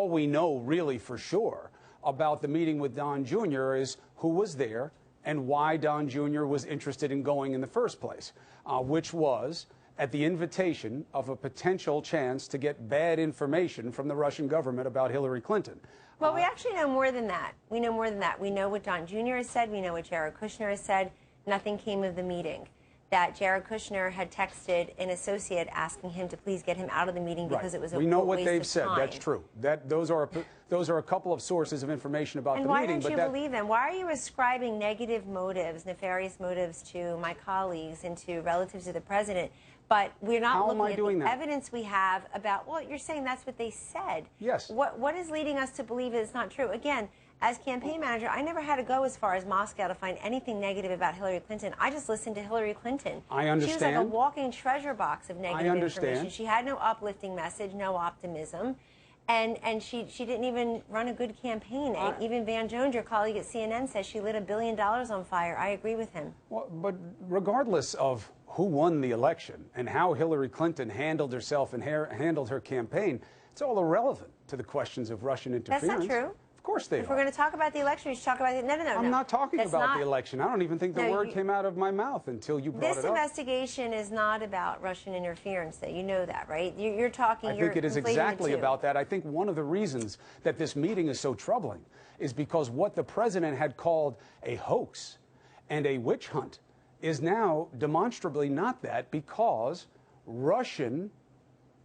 all we know really for sure about the meeting with Don Jr. is who was there and why Don Jr. was interested in going in the first place, which was at the invitation of a potential chance to get bad information from the Russian government about Hillary Clinton. Well, we actually know more than that. We know more than that. We know what Don Jr. has said. We know what Jared Kushner has said. Nothing came of the meeting. That Jared Kushner had texted an associate asking him to please get him out of the meeting because it was a waste of time. We know what they've said. That's true. Those are a couple of sources of information about the meeting. And why don't you believe them? Why are you ascribing negative motives, nefarious motives to my colleagues and to relatives of the president? But we're not looking at the evidence we have about, well, you're saying that's what they said. Yes. What is leading us to believe it's not true? Again, as campaign manager, I never had to go as far as Moscow to find anything negative about Hillary Clinton. I just listened to Hillary Clinton. I understand. She was like a walking treasure box of negative information. She had no uplifting message, no optimism. And she didn't even run a good campaign. And even Van Jones, your colleague at CNN, says she lit $1 billion on fire. I agree with him. Well, but regardless of who won the election and how Hillary Clinton handled herself and handled her campaign, it's all irrelevant to the questions of Russian interference. That's not true. Of course they are. If we're going to talk about the election, we should talk about it. No. I'm not talking about the election. I don't even think the word came out of my mouth until you brought it up. This investigation is not about Russian interference, though. You know that, right? You're talking. I think it is exactly about that. I think one of the reasons that this meeting is so troubling is because what the president had called a hoax and a witch hunt is now demonstrably not that, because Russian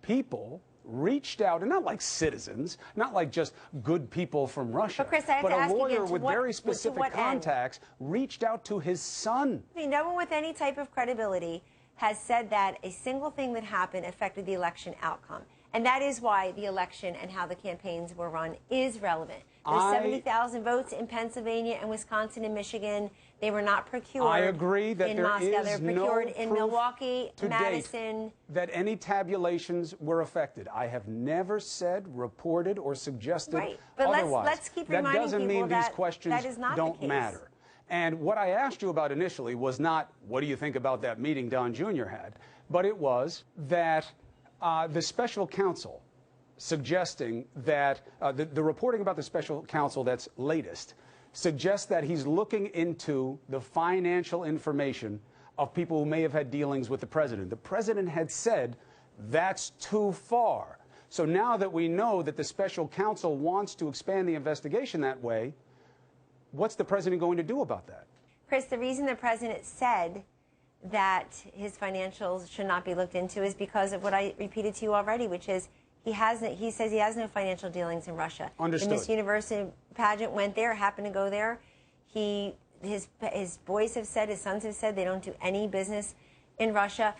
people reached out, and not like citizens, not like just good people from Russia, but, Chris, I have to ask a lawyer again, with very specific contacts reached out to his son. I mean, no one with any type of credibility has said that a single thing that happened affected the election outcome. And that is why the election and how the campaigns were run is relevant. There's 70,000 votes in Pennsylvania and Wisconsin and Michigan. They were not procured. I agree that in there Moscow. is They're procured in Milwaukee, to Madison. Date that any tabulations were affected. I have never said, reported, or suggested but otherwise. Let's keep reminding that doesn't people mean that these questions that is not don't the case. matter. And what I asked you about initially was not, what do you think about that meeting Don Jr. had, but it was that the special counsel suggesting that the reporting about the special counsel that's latest suggests that he's looking into the financial information of people who may have had dealings with the president. The president had said that's too far. So now that we know that the special counsel wants to expand the investigation that way, what's the president going to do about that? Chris, the reason the president said that his financials should not be looked into is because of what I repeated to you already, which is he says he has no financial dealings in Russia. Understood. The Miss University pageant went there, happened to go there. His boys have said, his sons have said they don't do any business in Russia.